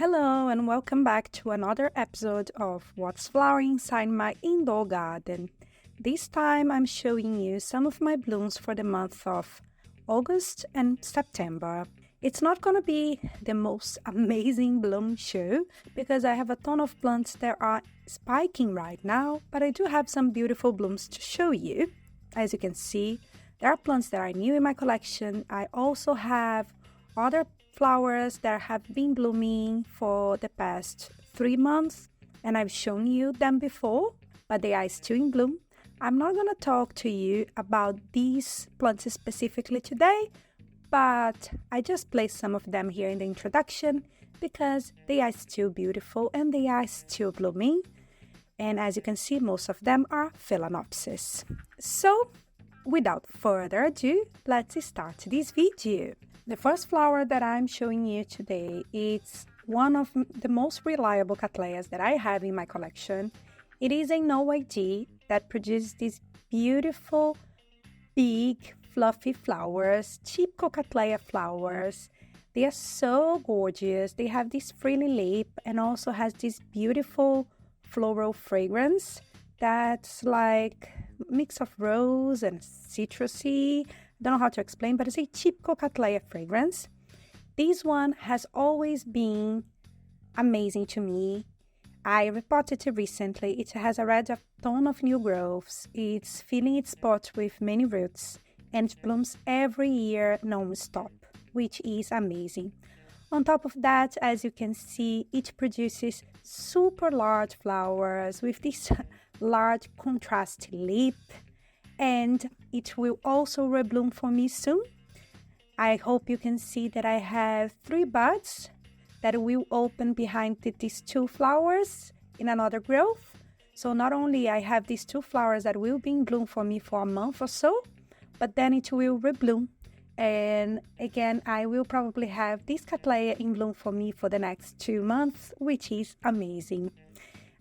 Hello and welcome back to another episode of What's Flowering Inside My Indoor Garden. This time I'm showing you some of my blooms for the month of August and September. It's not going to be the most amazing bloom show because I have a ton of plants that are spiking right now, but I do have some beautiful blooms to show you. As you can see, there are plants that are new in my collection. I also have other flowers that have been blooming for the past 3 months, and I've shown you them before, but they are still in bloom. I'm not going to talk to you about these plants specifically today, but I just placed some of them here in the introduction because they are still beautiful and they are still blooming. And as you can see, most of them are Phalaenopsis. So, without further ado, let's start this video. The first flower that I'm showing you today is one of the most reliable Cattleyas that I have in my collection. It is a no ID that produces these beautiful, big, fluffy flowers, typical Cattleya flowers. They are so gorgeous. They have this frilly lip and also has this beautiful floral fragrance that's like a mix of rose and citrusy. I don't know how to explain, but it's a typical Cattleya fragrance. This one has always been amazing to me. I repotted it recently. It has already a ton of new growths. It's filling its pot with many roots and it blooms every year non-stop, which is amazing. On top of that, as you can see, it produces super large flowers with this large contrasty lip, and it will also rebloom for me soon. I hope you can see that I have 3 buds that will open behind these 2 flowers in another growth. So not only I have these 2 flowers that will be in bloom for me for a month or so, but then it will rebloom. And again, I will probably have this Cattleya in bloom for me for the next 2 months, which is amazing.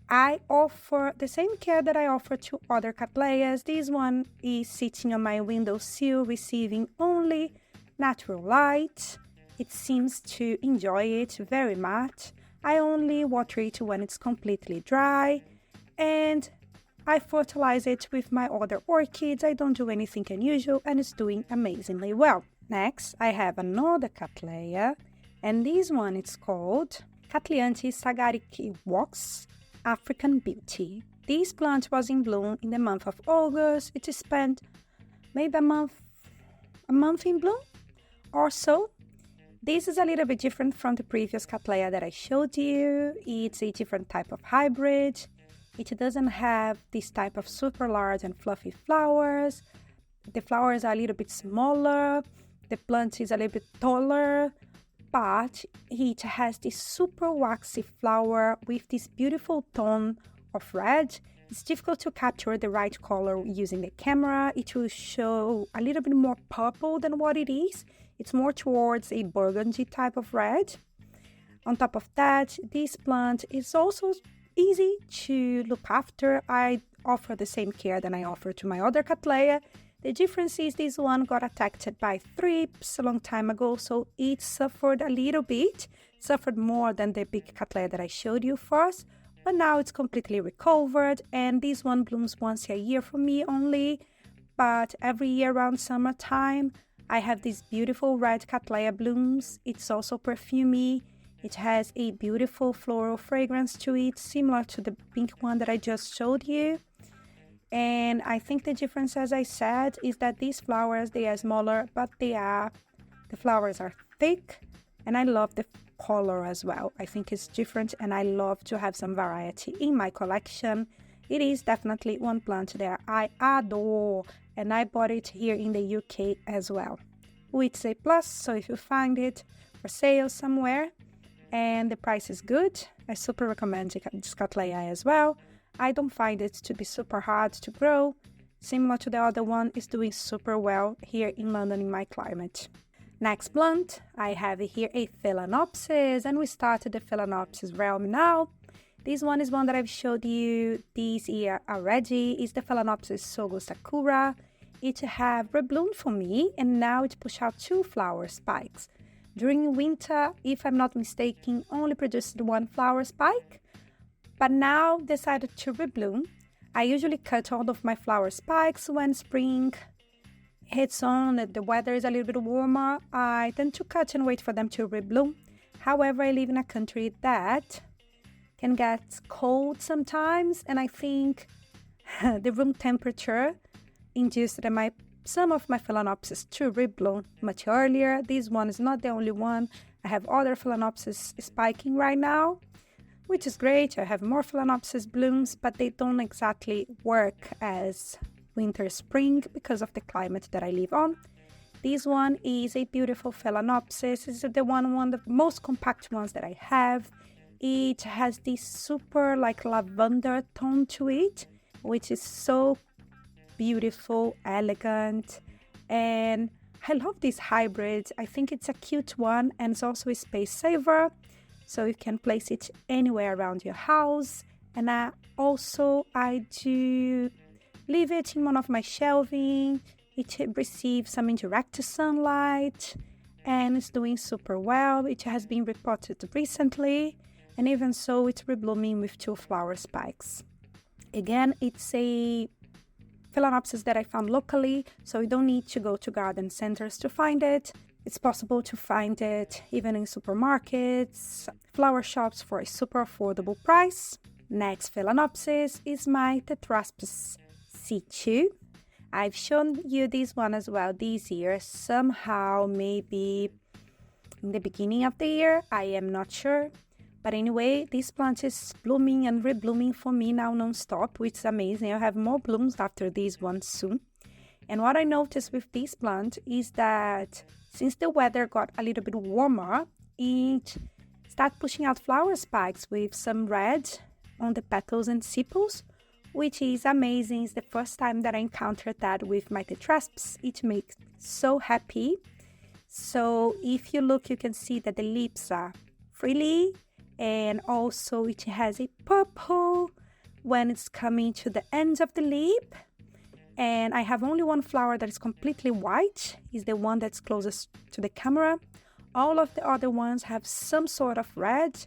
I offer the same care that I offer to other Cattleyas. This one is sitting on my windowsill, receiving only natural light. It seems to enjoy it very much. I only water it when it's completely dry, and I fertilize it with my other orchids. I don't do anything unusual, and it's doing amazingly well. Next, I have another Cattleya, and this one is called Cattleyas Sagariki Wax African Beauty. This plant was in bloom in the month of August. It spent maybe a month in bloom or so. This is a little bit different from the previous Cattleya that I showed you. It's a different type of hybrid. It doesn't have this type of super large and fluffy flowers. The flowers are a little bit smaller. The plant is a little bit taller, but it has this super waxy flower with this beautiful tone of red. It's difficult to capture the right color using the camera. It will show a little bit more purple than what it is. It's more towards a burgundy type of red. On top of that, this plant is also easy to look after. I offer the same care that I offer to my other Cattleya. The difference is this one got attacked by thrips a long time ago, so it suffered a little bit, suffered more than the big Cattleya that I showed you first, but now it's completely recovered, and this one blooms once a year for me only, but every year around summertime, I have these beautiful red Cattleya blooms. It's also perfumey. It has a beautiful floral fragrance to it, similar to the pink one that I just showed you. And I think the difference, as I said, is that these flowers, they are smaller, but the flowers are thick, and I love the color as well. I think it's different, and I love to have some variety in my collection. It is definitely one plant that I adore, and I bought it here in the UK as well, which is a plus. So if you find it for sale somewhere and the price is good, I super recommend this Cattleya as well. I don't find it to be super hard to grow. Similar to the other one, it's doing super well here in London in my climate. Next plant, I have here a Phalaenopsis, and we started the Phalaenopsis realm now. This one is one that I've showed you this year already. It's the Phalaenopsis Sogo Sakura. It have rebloomed for me, and now it pushed out 2 flower spikes. During winter, if I'm not mistaken, only produced one flower spike, but now decided to rebloom. I usually cut all of my flower spikes when spring hits on, the weather is a little bit warmer. I tend to cut and wait for them to rebloom. However, I live in a country that can get cold sometimes, and I think the room temperature induced some of my Phalaenopsis to rebloom much earlier. This one is not the only one. I have other Phalaenopsis spiking right now, which is great. I have more Phalaenopsis blooms, but they don't exactly work as winter spring because of the climate that I live on. This one is a beautiful Phalaenopsis. This is the one of the most compact ones that I have. It has this super like lavender tone to it, which is so beautiful, elegant, and I love this hybrid. I think it's a cute one, and it's also a space saver, so you can place it anywhere around your house. And I do leave it in one of my shelving. It receives some indirect sunlight and it's doing super well. It has been repotted recently, and even so it's reblooming with 2 flower spikes. Again, it's a Phalaenopsis that I found locally, so you don't need to go to garden centers to find it. It's possible to find it even in supermarkets, flower shops for a super affordable price. Next Phalaenopsis is my Tetraspis C2. I've shown you this one as well this year, somehow maybe in the beginning of the year, I am not sure. But anyway, this plant is blooming and reblooming for me now non-stop, which is amazing. I'll have more blooms after this one soon. And what I noticed with this plant is that since the weather got a little bit warmer, it started pushing out flower spikes with some red on the petals and sepals, which is amazing. It's the first time that I encountered that with my Tetraspis. It makes me so happy. So if you look, you can see that the leaves are frilly, and also it has a purple when it's coming to the ends of the leaf. And I have only one flower that is completely white, is the one that's closest to the camera. All of the other ones have some sort of red.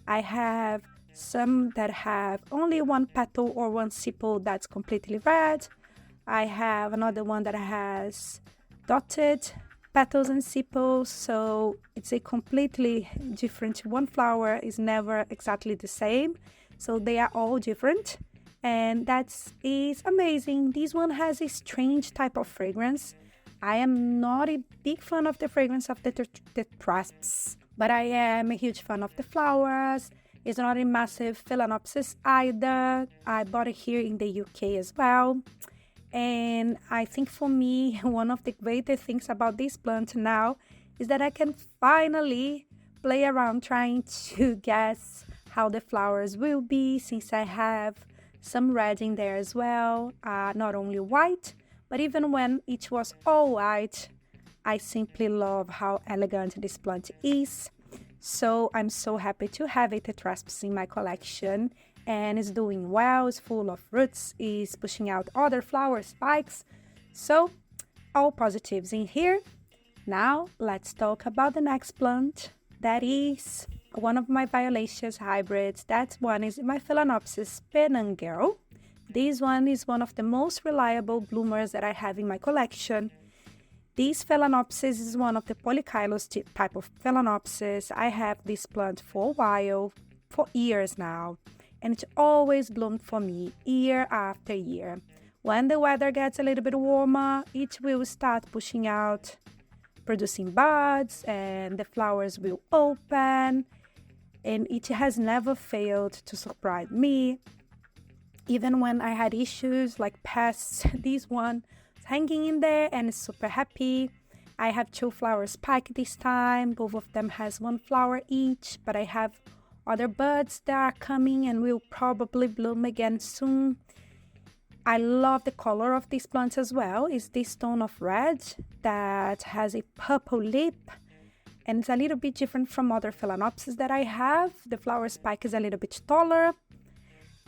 I have some that have only one petal or one sepal that's completely red. I have another one that has dotted petals and sepals, so it's a completely different. One flower is never exactly the same, so they are all different, and that is amazing. This one has a strange type of fragrance. I am not a big fan of the fragrance of the Tetraspis, but I am a huge fan of the flowers. It's not a massive Phalaenopsis either. I bought it here in the UK as well. And I think for me, one of the greatest things about this plant now is that I can finally play around trying to guess how the flowers will be, since I have some red in there as well, not only white, but even when it was all white, I simply love how elegant this plant is. So I'm so happy to have a Tetraspis in my collection, and it's doing well, it's full of roots, is pushing out other flower spikes. So all positives in here. Now let's talk about the next plant. That is one of my Violaceous hybrids. That one is my Phalaenopsis Penangirl. This one is one of the most reliable bloomers that I have in my collection. This Phalaenopsis is one of the Polychilous type of Phalaenopsis. I have this plant for a while, for years now, and it always bloomed for me year after year. When the weather gets a little bit warmer, it will start pushing out, producing buds, and the flowers will open, and it has never failed to surprise me. Even when I had issues like pests, this one is hanging in there and is super happy. I have 2 flower spikes this time. Both of them has 1 flower each, but I have other buds that are coming and will probably bloom again soon. I love the color of this plant as well. It's this tone of red that has a purple lip, and it's a little bit different from other Phalaenopsis that I have. The flower spike is a little bit taller,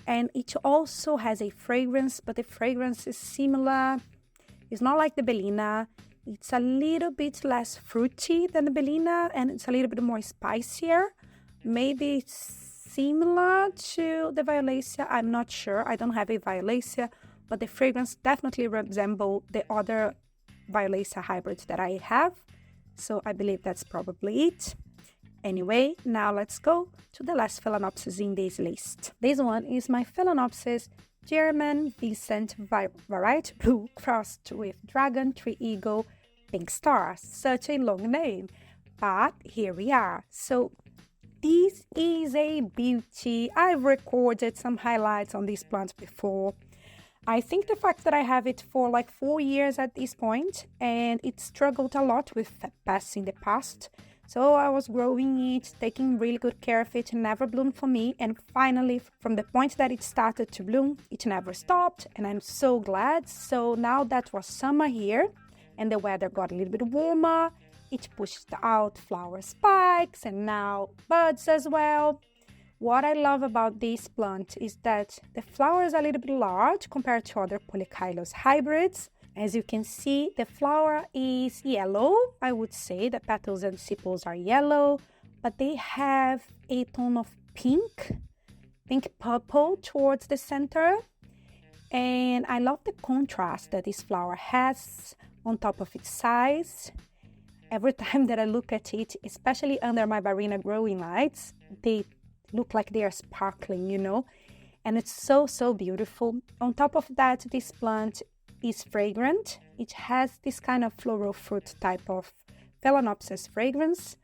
and it also has a fragrance, but the fragrance is similar. It's not like the Barrina. It's a little bit less fruity than the Barrina, and it's a little bit more spicier. Maybe it's similar to the Violacea. I'm not sure. I don't have a Violacea, but the fragrance definitely resembles the other Violacea hybrids that I have. So I believe that's probably it. Anyway, now let's go to the last Phalaenopsis in this list. This one is my Phalaenopsis German Vincent Variety Blue crossed with Dragon, Tree Eagle, Pink Star. Such a long name, but here we are. So this is a beauty. I've recorded some highlights on this plant before. I think the fact that I have it for like 4 years at this point, and it struggled a lot with pests in the past. So I was growing it, taking really good care of it, never bloomed for me. And finally, from the point that it started to bloom, it never stopped. And I'm so glad. So now that was summer here and the weather got a little bit warmer, it pushed out flower spikes and now buds as well. What I love about this plant is that the flowers are a little bit large compared to other Polychilus hybrids. As you can see, the flower is yellow. I would say the petals and sepals are yellow, but they have a tone of pink purple towards the center. And I love the contrast that this flower has on top of its size. Every time that I look at it, especially under my Barrina Growing lights, they look like they are sparkling, and it's so beautiful. On top of that, this plant is fragrant. It has this kind of floral fruit type of Phalaenopsis fragrance,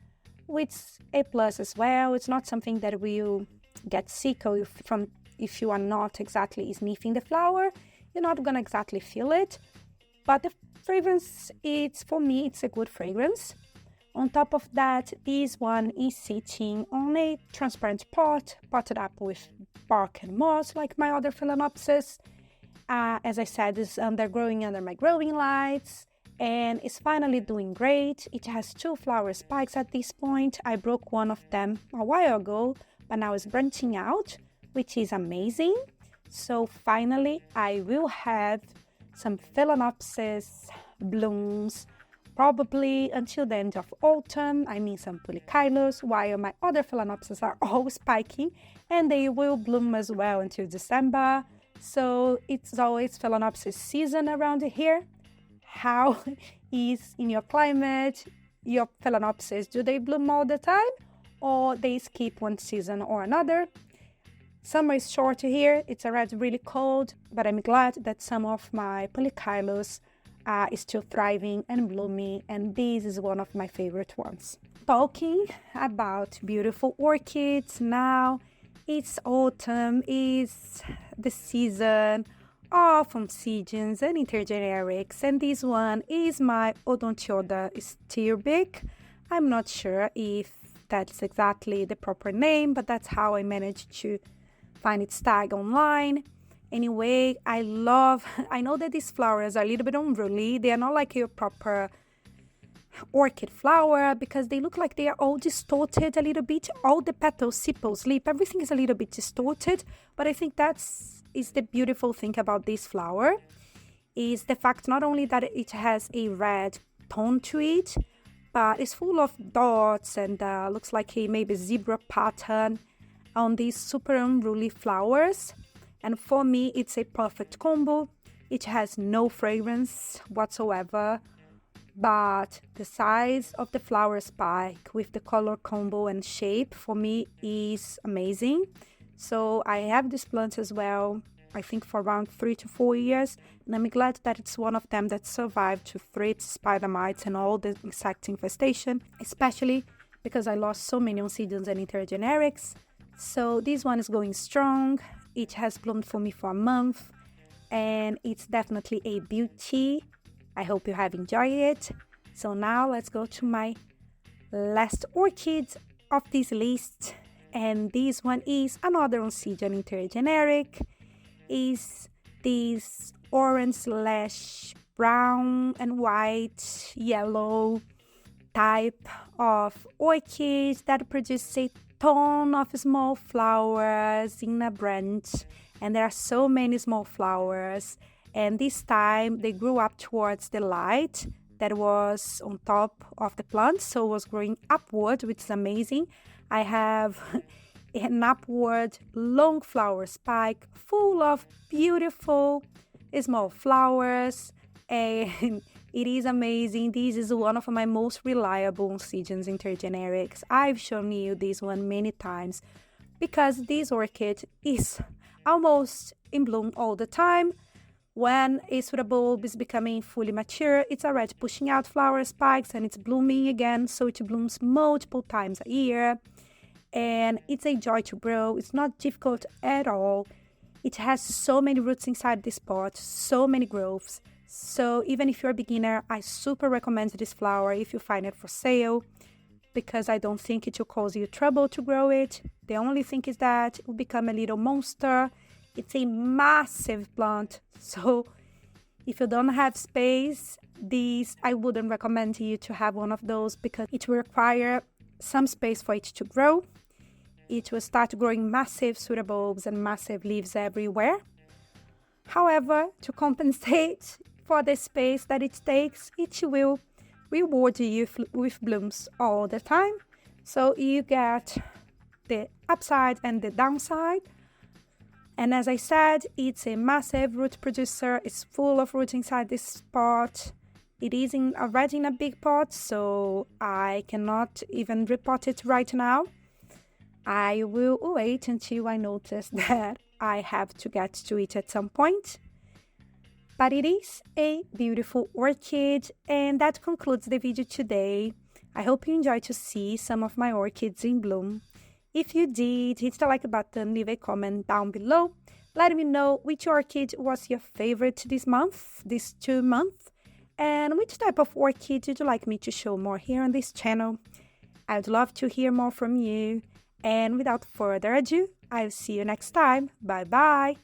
which is a plus as well. It's not something that will get sick from if you are not exactly sniffing the flower. You're not gonna exactly feel it, but the fragrance, for me, it's a good fragrance. On top of that, this one is sitting on a transparent pot, potted up with bark and moss like my other Phalaenopsis. As I said, it's growing under my growing lights and it's finally doing great. It has 2 flower spikes at this point. I broke one of them a while ago, but now it's branching out, which is amazing. So finally, I will have some Phalaenopsis blooms probably until the end of autumn. I mean some Polychilus, while my other Phalaenopsis are all spiking and they will bloom as well until December. So it's always Phalaenopsis season around here. How is in your climate, your Phalaenopsis? Do they bloom all the time or they skip one season or another? Summer is short here. It's already really cold, but I'm glad that some of my Polychilus is still thriving and blooming, and this is one of my favorite ones. Talking about beautiful orchids, now it's autumn, is the season of oncidiums and intergenerics, and this one is my Odontioda Stirbic. I'm not sure if that's exactly the proper name, but that's how I managed to find its tag online. Anyway, I know that these flowers are a little bit unruly. They are not like your proper orchid flower because they look like they are all distorted a little bit. All the petals, sepals, leaf, everything is a little bit distorted. But I think is the beautiful thing about this flower, is the fact not only that it has a red tone to it, but it's full of dots and looks like a maybe zebra pattern on these super unruly flowers. And for me, it's a perfect combo. It has no fragrance whatsoever, but the size of the flower spike with the color combo and shape for me is amazing. So I have this plant as well, I think for around 3 to 4 years, and I'm glad that it's one of them that survived to thrips, spider mites, and all the insect infestation, especially because I lost so many oncidiums and intergenerics. So this one is going strong. It has bloomed for me for a month and it's definitely a beauty. I hope you have enjoyed it. So now let's go to my last orchid of this list, and this one is another oncidium intergeneric. Is this orange/brown and white yellow type of orchid that produces a ton of small flowers in a branch, and there are so many small flowers, and this time they grew up towards the light, that was on top of the plant, so it was growing upward, which is amazing. I have an upward long flower spike full of beautiful small flowers, and it is amazing. This is one of my most reliable Oncidians intergenerics. I've shown you this one many times because this orchid is almost in bloom all the time. When a pseudobulb is becoming fully mature, it's already pushing out flower spikes and it's blooming again, so it blooms multiple times a year. And it's a joy to grow. It's not difficult at all. It has so many roots inside this pot, so many growths. So even if you're a beginner, I super recommend this flower if you find it for sale, because I don't think it will cause you trouble to grow it. The only thing is that it will become a little monster. It's a massive plant, so if you don't have space, I wouldn't recommend you to have one of those because it will require some space for it to grow. It will start growing massive pseudobulbs and massive leaves everywhere. However, to compensate for the space that it takes, it will reward you with blooms all the time. So you get the upside and the downside. And as I said, it's a massive root producer. It's full of roots inside this pot. It is already in a big pot, so I cannot even repot it right now. I will wait until I notice that I have to get to it at some point. But it is a beautiful orchid, and that concludes the video today. I hope you enjoyed to see some of my orchids in bloom. If you did, hit the like button, leave a comment down below. Let me know which orchid was your favorite this 2 months, and which type of orchid would you like me to show more here on this channel. I'd love to hear more from you. And without further ado, I'll see you next time. Bye bye!